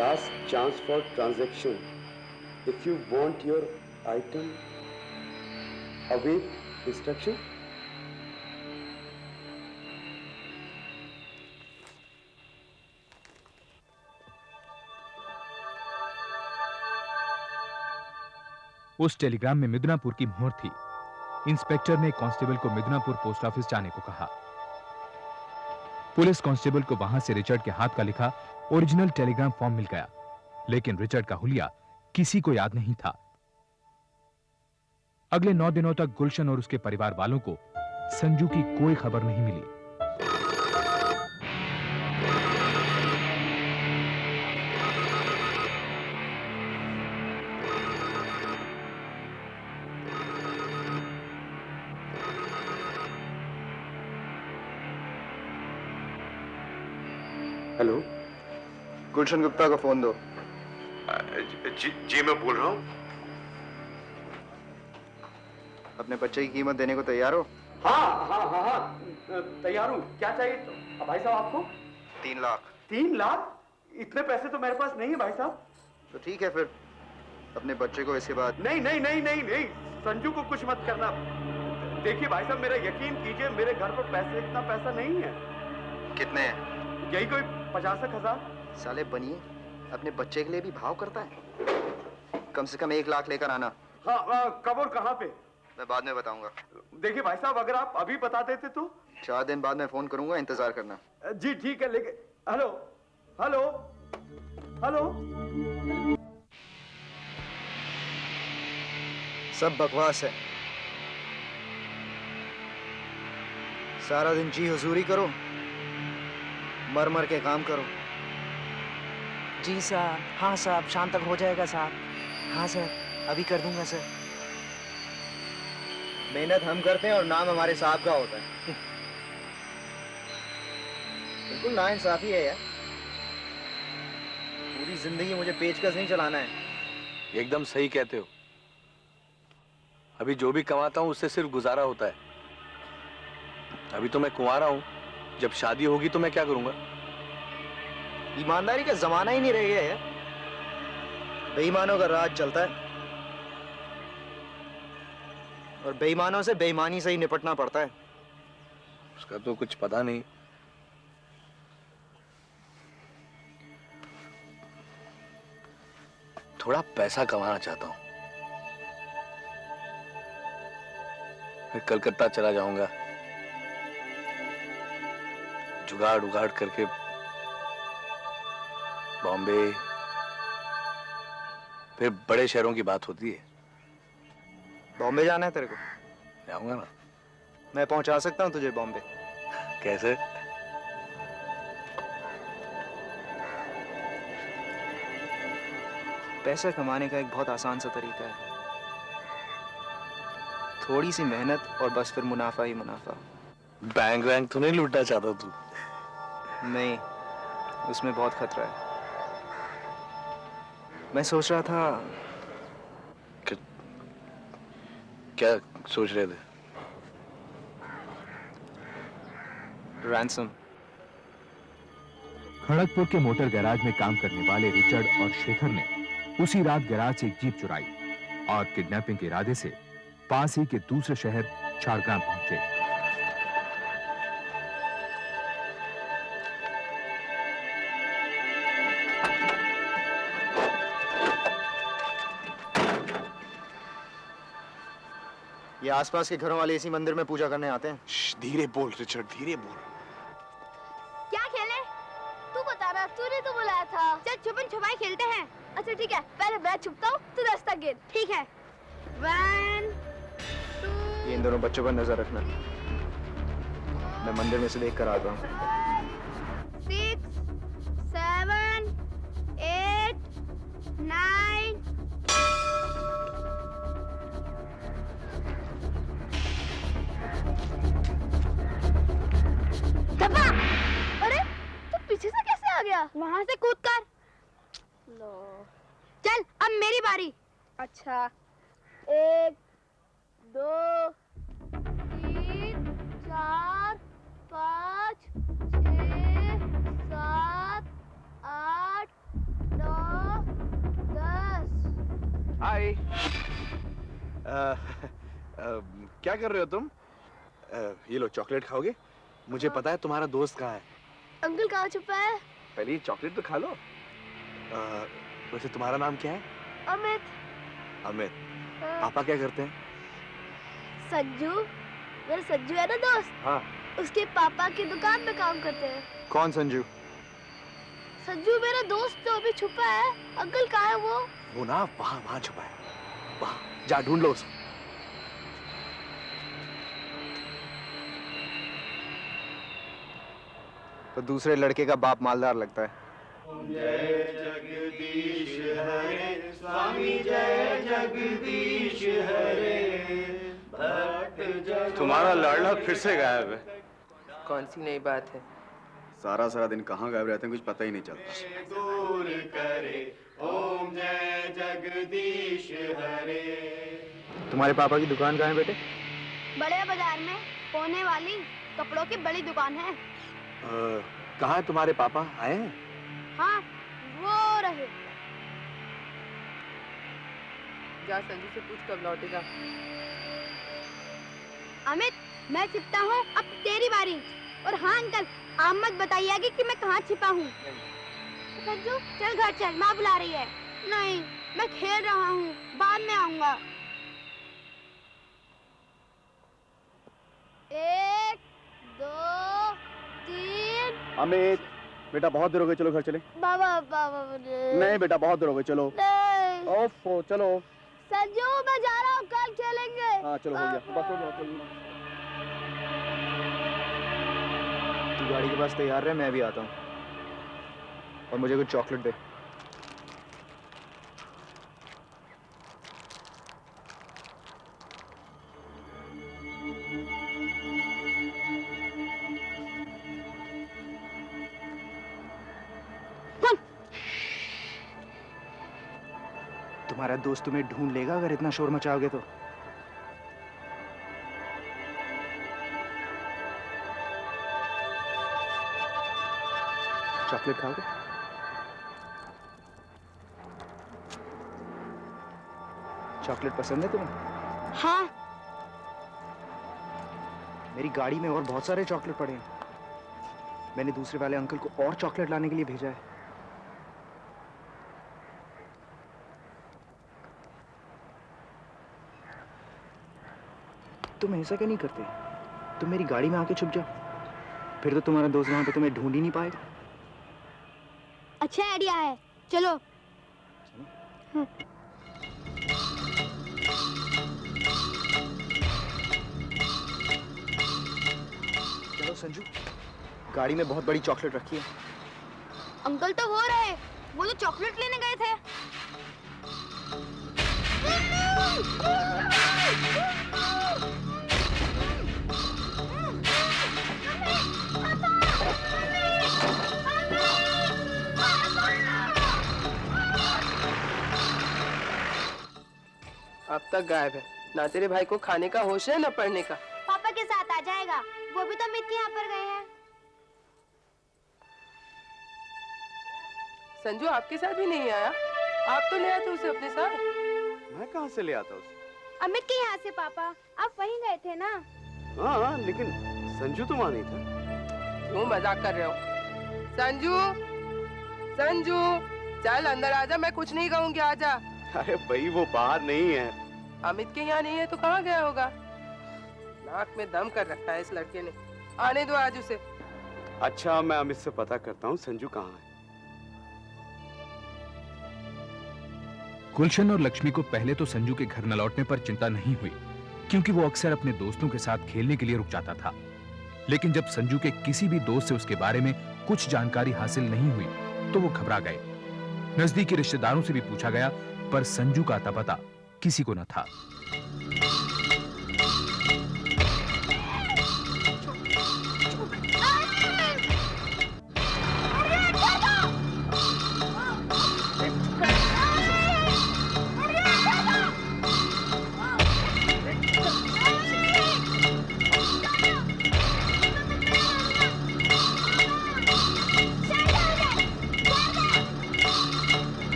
Last chance for transaction. If you want your item, await instruction. उस Telegram में मिदनापुर की मोहर थी। इंस्पेक्टर ने कांस्टेबल को मिदनापुर पोस्ट ऑफिस जाने को कहा। पुलिस कांस्टेबल को वहां से रिचर्ड के हाथ का लिखा ओरिजिनल टेलीग्राम फॉर्म मिल गया, लेकिन रिचर्ड का हुलिया किसी को याद नहीं था। अगले 9 दिनों तक गुलशन और उसके परिवार वालों को संजू की कोई खबर नहीं मिली। हेलो, गुलशन गुप्ता को फोन दो। जी मैं बोल रहा हूँ। अपने बच्चे की कीमत देने को तैयार हो? हाँ, तैयार हूँ। क्या चाहिए तो भाई साहब आपको? 3 लाख। 3 लाख? इतने पैसे तो मेरे पास नहीं है भाई साहब। तो ठीक है, फिर अपने बच्चे को इसके बाद। नहीं नहीं नहीं नहीं नहीं, संजू को कुछ मत करना। देखिए भाई साहब, मेरा यकीन कीजिए, मेरे घर पर इतना पैसा नहीं है। कितने हैं? यही कोई 50,000। साले बनिए, अपने बच्चे के लिए भी भाव करता है। कम से कम 1 लाख लेकर आना। हाँ, कब और कहाँ पे? मैं बाद में बताऊंगा। देखिए भाई साहब, अगर आप अभी बता देते तो। 4 दिन बाद मैं फोन करूंगा, इंतजार करना। जी ठीक है, लेकिन हेलो हेलो हेलो। सब बकवास है। सारा दिन जी हुजूरी करो, मर मर के काम करो। जी साहब। हाँ साहब, शाम तक हो जाएगा साहब। हाँ सर, अभी कर दूंगा सर। मेहनत हम करते हैं और नाम हमारे साहब का होता है। बिल्कुल नाइंसाफी है यार। पूरी जिंदगी मुझे पेचकस नहीं चलाना है। एकदम सही कहते हो। अभी जो भी कमाता हूँ उससे सिर्फ गुजारा होता है। अभी तो मैं कुंवारा हूँ, जब शादी होगी तो मैं क्या करूंगा? ईमानदारी का जमाना ही नहीं रह गया यार। बेईमानों का राज चलता है और बेईमानों से बेईमानी से ही निपटना पड़ता है। उसका तो कुछ पता नहीं। थोड़ा पैसा कमाना चाहता हूं। मैं कलकत्ता चला जाऊंगा, जुगाड़ उगाड़ करके बॉम्बे, फिर बड़े शहरों की बात होती है। बॉम्बे जाना है तेरे को? जाऊंगा ना। मैं पहुंचा सकता हूं तुझे बॉम्बे। कैसे? पैसा कमाने का एक बहुत आसान सा तरीका है। थोड़ी सी मेहनत और बस फिर मुनाफा ही मुनाफा। बैंक वैंक तो नहीं लूटना चाहता तू? नहीं, उसमें बहुत खतरा है। मैं सोच रहा था। क्या सोच रहे थे? रैंसम। खड़गपुर के मोटर गैराज में काम करने वाले रिचर्ड और शेखर ने उसी रात गैराज से एक जीप चुराई और किडनैपिंग के इरादे से पास ही के दूसरे शहर झारग्राम पहुंचे। ये आसपास के घरों वाले इसी मंदिर में पूजा करने आते हैं। धीरे बोल रिचर्ड, धीरे बोल। क्या खेले? तू बता रहा, तूने तो बुलाया था। चल छुपन छुपाई खेलते हैं। अच्छा ठीक है, पहले मैं छुपता हूँ, तू 10 तक गिन। ठीक है? 1 2। ये इन दोनों बच्चों पर नजर रखना। मैं मंदिर में से देख कर आता हूँ। 6 7 8 9। धब्बा! अरे तू पीछे से कैसे आ गया? वहां से कूद कर। लो। चल अब मेरी बारी। अच्छा 1 2 3 4 5 6 7 8 9 क्या कर रहे हो तुम? ये लो चॉकलेट खाओगे? मुझे पता है तुम्हारा दोस्त कहाँ है। अंकल कहाँ छुपा है? पहले ये चॉकलेट तो खा लो। वैसे तुम्हारा नाम क्या है? अमित। अमित। पापा क्या करते हैं? संजू, मेरा संजू है ना दोस्त, हाँ। उसके पापा की दुकान में काम करते हैं। कौन संजू? संजू मेरा दोस्त तो अभी छुपा है। अंकल कहाँ है वो? वो ना वहाँ छुपा है। वहाँ जा ढूंढ लो उसे। तो दूसरे लड़के का बाप मालदार लगता है। तुम्हारा लाडला फिर से गायब है। कौन सी नई बात है? सारा दिन कहाँ गायब रहते हैं कुछ पता ही नहीं चलता। तुम्हारे पापा की दुकान कहाँ है बेटे? बड़े बाजार में होने वाली कपड़ों की बड़ी दुकान है। कहाँ है तुम्हारे पापा? आए हैं? हाँ, वो रहे। जा संजू से पूछ कब लौटेगा। अमित, मैं छिपता हूँ, अब तेरी बारी। और हाँ अंकल, आप मत बताइएगा कि मैं कहाँ छिपा हूँ। संजू चल घर चल, माँ बुला रही है। नहीं, मैं खेल रहा हूँ, बाद में आऊंगा। 1 2 3। अमित बेटा बहुत देर हो गई, चलो घर चले। बाबा नहीं बेटा बहुत देर हो गई, चलो। नहीं। ओफो चलो। संजू मैं जा रहा हूँ, कल खेलेंगे। हाँ चलो हो गया, बस हो गया, चलो। तू गाड़ी के पास तैयार रहे, मैं भी आता हूँ। और मुझे कुछ चॉकलेट दे। तुम्हारा दोस्त तुम्हें ढूंढ लेगा अगर इतना शोर मचाओगे तो। चॉकलेट खाओगे? चॉकलेट पसंद है तुम्हें? हाँ। मेरी गाड़ी में और बहुत सारे चॉकलेट पड़े हैं। मैंने दूसरे वाले अंकल को और चॉकलेट लाने के लिए भेजा है। तुम ऐसा क्या नहीं करते? तुम मेरी गाड़ी में आके छुप जाओ, फिर तो तुम्हारा दोस्त वहां पे तुम्हें ढूंढ ही नहीं पाएगा। अच्छा आइडिया है, चलो। चलो संजू, गाड़ी में बहुत बड़ी चॉकलेट रखी है। अंकल तो वो रहे, वो तो चॉकलेट लेने गए थे। अब तक गायब है। ना तेरे भाई को खाने का होश है ना पढ़ने का। पापा के साथ आ जाएगा, वो भी तो अमित के यहाँ पर गए हैं। संजू आपके साथ भी नहीं आया? आप तो ले आए थे उसे अपने साथ। मैं कहाँ से ले आता उसे? अमित के यहाँ से पापा, आप वहीं गए थे ना? हाँ, लेकिन संजू तो वहाँ नहीं था। क्यों मजाक कर रहे हो? संजू, संजू, चल अंदर आजा, मैं कुछ नहीं कहूँगी, आजा। अरे भाई वो बाहर नहीं है। अमित के यहाँ नहीं है तो कहाँ गया होगा? नाक में दम कर रखा है इस लड़के ने। आने दो आज उसे। अच्छा, मैं अमित से पता करता हूँ संजू कहाँ है। गुलशन और लक्ष्मी को पहले तो संजू के घर न लौटने पर चिंता नहीं हुई, क्योंकि वो अक्सर अपने दोस्तों के साथ खेलने के लिए रुक जाता था। लेकिन जब संजू के किसी भी दोस्त से उसके बारे में कुछ जानकारी हासिल नहीं हुई तो वो घबरा गए। नजदीकी रिश्तेदारों से भी पूछा गया, पर संजू का अता पता किसी को न था।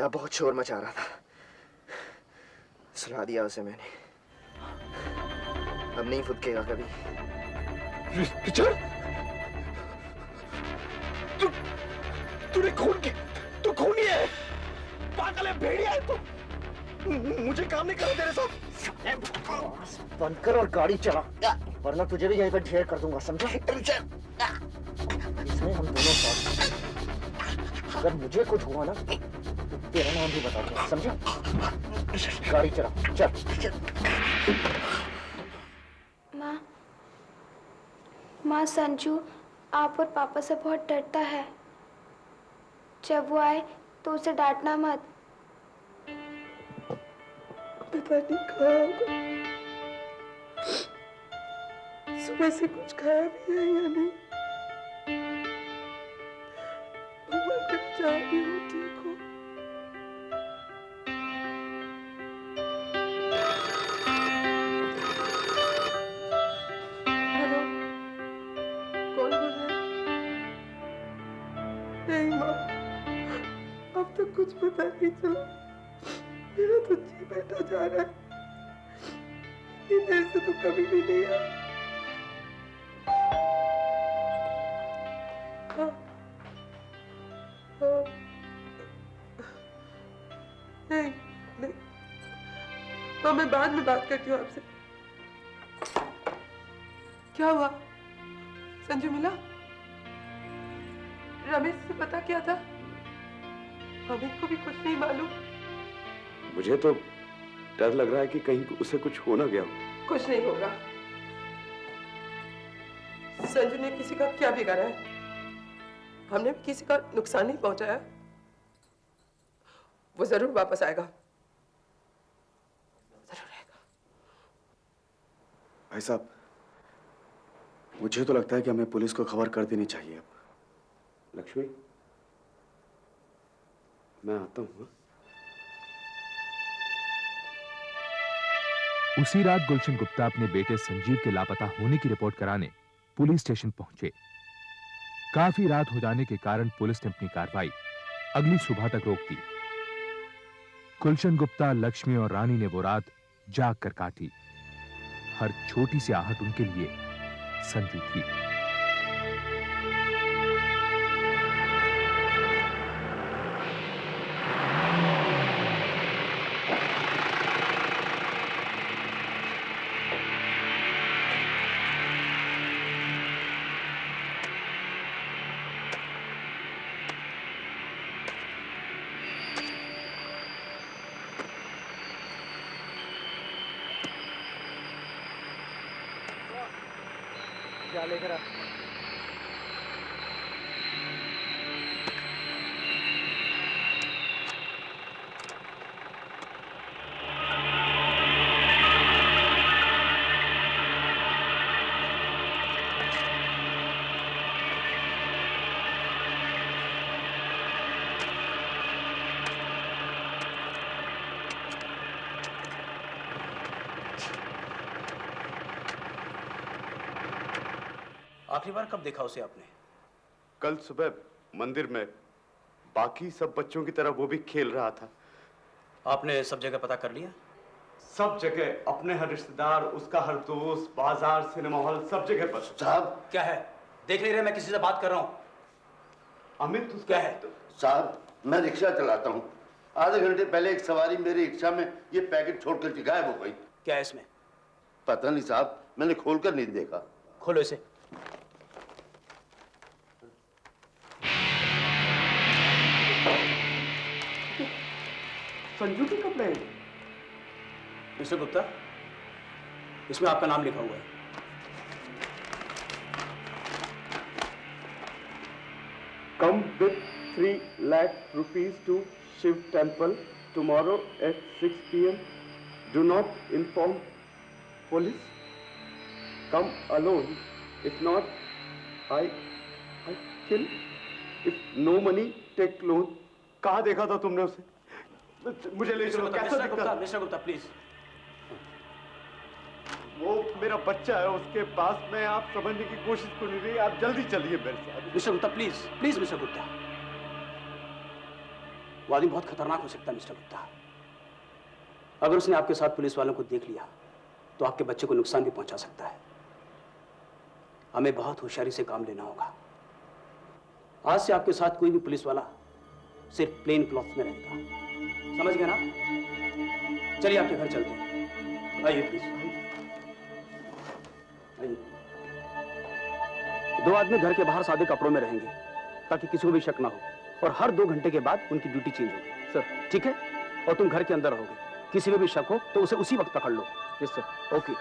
चिल्ला बहुत शोर मचा रहा था, सुला दिया उसे मैंने। अब नहीं फुदकेगा कभी। रिचर्ड, तूने तू खूनी है, पागल है, भेड़िया है तू। मुझे काम नहीं करना तेरे साथ। बंद कर और गाड़ी चला, वरना तुझे भी यहीं पर ढेर कर दूंगा, समझा? इसमें हम दोनों साथ। अगर मुझे कुछ हुआ ना तो तेरा नाम भी बता दूंगा, समझा? गाड़ी चला, चल। माँ, संजू आप और पापा से बहुत डरता है। जब वो आए तो उसे डांटना मत। पता नहीं कहाँ होगा, सुबह से कुछ खाया भी है या नहीं। भगवान कर जहाँ भी हो ठीक हो। हेलो, कौन बोल रहा है? नहीं माँ, अब तक कुछ पता नहीं चला। मेरा तो जी बैठा जा रहा है। इतनी देर से तो कभी भी नहीं आया। हाँ, हाँ, नहीं नहीं, हाँ मैं बाद में बात करती हूँ आपसे। क्या हुआ? संजू मिला? रमेश से पता क्या था? हमें को भी कुछ नहीं मालूम। मुझे तो डर लग रहा है कि कहीं उसे कुछ हो ना गया हो। कुछ नहीं होगा। संजू ने किसी का क्या बिगाड़ा है? हमने किसी का नुकसान नहीं पहुंचाया। वो जरूर वापस आएगा, जरूर आएगा। भाई साहब, मुझे तो लगता है कि हमें पुलिस को खबर कर देनी चाहिए अब। लक्ष्मी, मैं आता हूँ। उसी रात गुलशन गुप्ता अपने बेटे संजीव के लापता होने की रिपोर्ट कराने पुलिस स्टेशन पहुंचे। काफी रात हो जाने के कारण पुलिस ने अपनी कार्रवाई अगली सुबह तक रोक दी। गुलशन गुप्ता, लक्ष्मी और रानी ने वो रात जाग कर काटी। हर छोटी सी आहट उनके लिए संजू थी। क्या लेकर आ? आखिरी बार कब देखा उसे आपने? कल सुबह मंदिर में, बाकी सब बच्चों की तरह वो भी खेल रहा था। आपने सब जगह पता कर लिया? सब जगह, अपने हर रिश्तेदार, उसका हर दोस्त, बाजार, सिनेमा हॉल, सब जगह पर। साहब क्या है? देख नहीं रहे मैं किसी से बात कर रहा हूँ। अमित उसका क्या है? साहब मैं रिक्शा चलाता हूँ। आधे घंटे पहले एक सवारी मेरी रिक्शा में ये पैकेट छोड़कर के गायब हो गई। क्या है इसमें? पता नहीं साहब, मैंने खोलकर नहीं देखा। खोलो इसे। संजू के कपड़े हैं। मिस्टर गुप्ता, इसमें आपका नाम लिखा हुआ है। Come with 3 lakh rupees to Shiv Temple tomorrow at 6 p.m. Do not inform police. Come alone. If not, I kill. If no money, take loan. कहाँ देखा था तुमने उसे? मुझे ले चलो। कैसा दिखता था? Mister Gupta please. वो मेरा बच्चा है, उसके पास में। आप समझने की कोशिश तो नहीं रही। आप जल्दी चलिए मेरे साथ। Mister Gupta please, please mister Gupta. वो आदमी बहुत खतरनाक हो सकता है मिस्टर गुप्ता। अगर उसने आपके साथ पुलिस वालों को देख लिया तो आपके बच्चे को नुकसान भी पहुंचा सकता है। हमें बहुत होशियारी से काम लेना होगा। आज से आपके साथ कोई भी पुलिस वाला सिर्फ प्लेन क्लॉथ में रहेगा, समझ गए ना? चलिए आपके घर चलते हैं। आइए प्लीज, आइए। 2 आदमी घर के बाहर सादे कपड़ों में रहेंगे ताकि किसी को भी शक ना हो, और हर 2 घंटे के बाद उनकी ड्यूटी चेंज होगी। सर ठीक है? और तुम घर के अंदर रहोगे, किसी में भी शक हो तो उसे उसी वक्त पकड़ लो। Yes sir. ओके।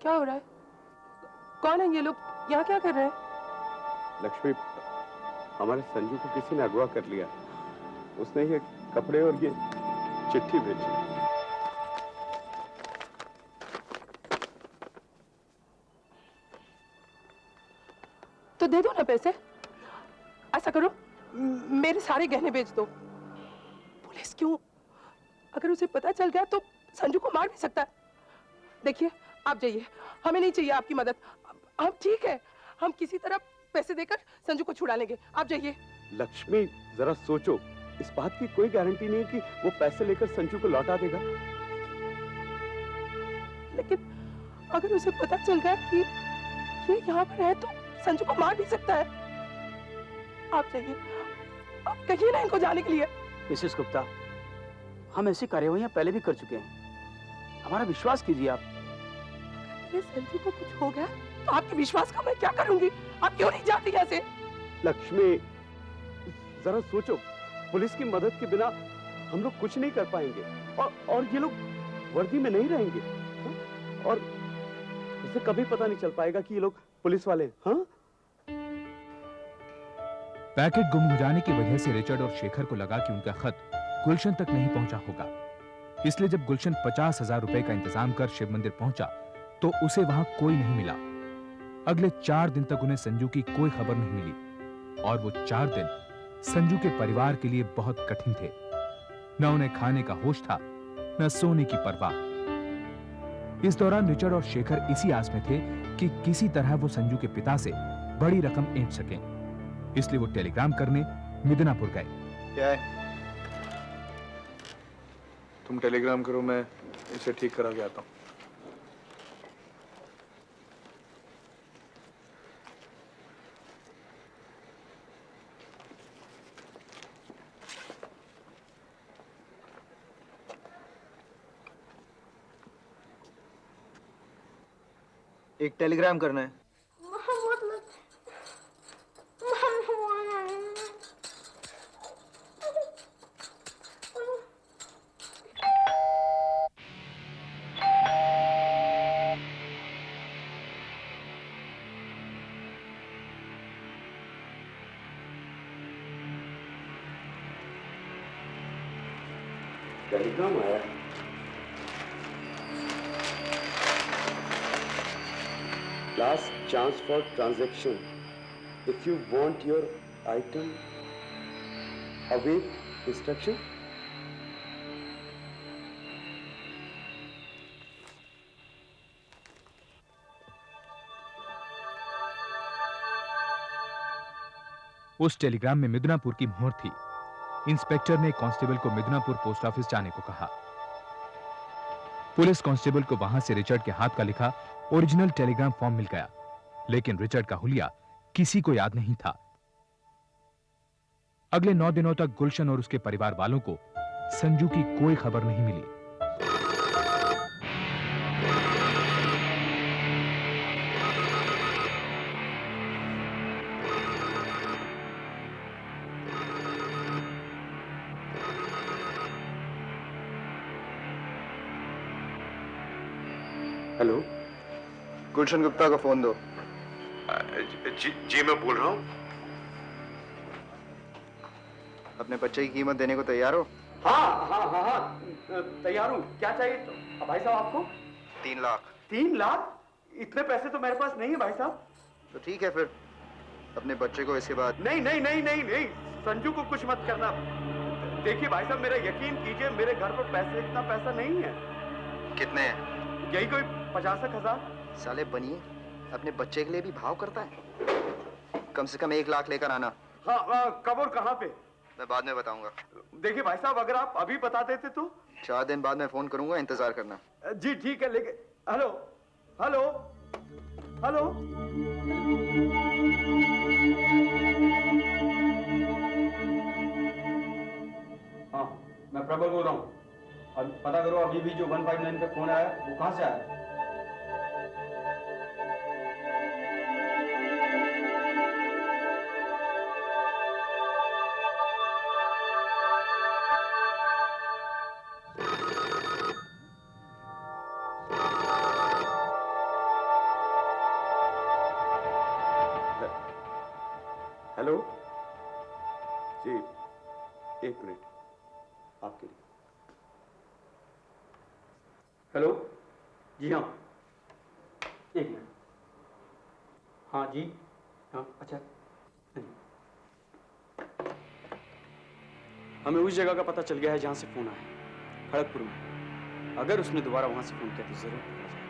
क्या हो रहा है? कौन है ये लोग? यहाँ क्या कर रहे हैं? लक्ष्मी, हमारे संजू को किसी ने अगवा कर लिया। उसने ये कपड़े और ये चिट्ठी भेजी। तो दे दो ना पैसे। ऐसा करो, मेरे सारे गहने बेच दो। पुलिस क्यों? अगर उसे पता चल गया तो संजू को मार भी सकता है। देखिए, आप जाइए, हमें नहीं चाहिए आपकी मदद। हम ठीक है, हम किसी तरह पैसे देकर संजू को छुड़ा लेंगे। आप जाइए। लक्ष्मी, जरा सोचो, इस बात की कोई गारंटी नहीं है कि वो पैसे लेकर संजू को लौटा देगा। लेकिन अगर उसे पता चल गया कि ये यहाँ पर है तो संजू को मार भी सकता है। आप जाइए, आप कहिए ना इनको जाने के लिए। मिसेस गुप्ता, हम ऐसी कार्यवाहियां पहले भी कर चुके हैं, हमारा विश्वास कीजिए आप। अगर संजू को कुछ हो गया तो आपके विश्वास का मैं क्या करूंगी? आप क्यों नहीं जाती यहाँ से? लक्ष्मी, जरा सोचो, पुलिस की मदद के बिना हम लोग कुछ नहीं कर पाएंगे, और ये लोग वर्दी में नहीं रहेंगे, और इसे कभी पता नहीं चल पाएगा कि ये लोग पुलिस वाले हैं। हाँ? पैकेट गुम हो जाने की वजह से रिचर्ड और शेखर को लगा कि उनका खत गुलशन तक नहीं पहुंचा होगा। इसलिए जब गुलशन 50,000 रुपए का इंतजाम कर शिव मंदिर पहुंचा तो उसे वहां कोई नहीं मिला। अगले 4 दिन तक उन्हें संजू की कोई खबर नहीं मिली, और वो 4 दिन संजू के परिवार के लिए बहुत कठिन थे। न उन्हें खाने का होश था, न सोने की परवाह। इस दौरान रिचर्ड और शेखर इसी आस में थे कि किसी तरह वो संजू के पिता से बड़ी रकम ऐंठ सकें। इसलिए वो टेलीग्राम करने मिदनापुर गए। क्या है? तुम टेलीग्राम करो, मैं इसे ठीक करा के आता हूं। एक टेलीग्राम करना है। टेलीग्राम आया। Last chance for transaction. If you want your item, await instruction. उस टेलीग्राम में मिदनापुर की मोहर थी। इंस्पेक्टर ने कांस्टेबल को मिदनापुर पोस्ट ऑफिस जाने को कहा। पुलिस कांस्टेबल को वहां से रिचर्ड के हाथ का लिखा ओरिजिनल टेलीग्राम फॉर्म मिल गया, लेकिन रिचर्ड का हुलिया किसी को याद नहीं था। अगले 9 दिनों तक गुलशन और उसके परिवार वालों को संजू की कोई खबर नहीं मिली। हेलो, गुलशन गुप्ता को फोन दो। जी मैं बोल रहा हूँ। अपने बच्चे की कीमत देने को तैयार हो? हाँ, तैयार हूँ। क्या चाहिए तो भाई साहब आपको? 3 लाख। 3 लाख? इतने पैसे तो मेरे पास नहीं है भाई साहब। तो ठीक है, फिर अपने बच्चे को इसके बाद। नहीं, संजू को कुछ मत करना। देखिए भाई साहब, मेरा यकीन कीजिए, मेरे घर पर इतना पैसा नहीं है। कितने हैं? यही कोई 50,000। साले बनिए, अपने बच्चे के लिए भी भाव करता है। कम से कम 1 लाख लेकर आना। हाँ, कब और कहाँ पे? मैं बाद में बताऊंगा। देखिए भाई साहब, अगर आप अभी बता देते तो। 4 दिन बाद मैं फोन करूंगा, इंतजार करना। जी ठीक है, लेकिन हेलो हेलो हेलो। हाँ, मैं प्रबल बोल रहा हूँ। अब पता करो अभी भी जो 159 पे फोन आया वो कहाँ से आया। हेलो जी, एक मिनट आपके लिए। हेलो, जी हाँ, एक मिनट। हाँ जी, हाँ अच्छा। हमें उस जगह का पता चल गया है जहाँ से फोन आया, खड़गपुर में। अगर उसने दोबारा वहाँ से फोन किया तो जरूर पकड़ा जाएगा।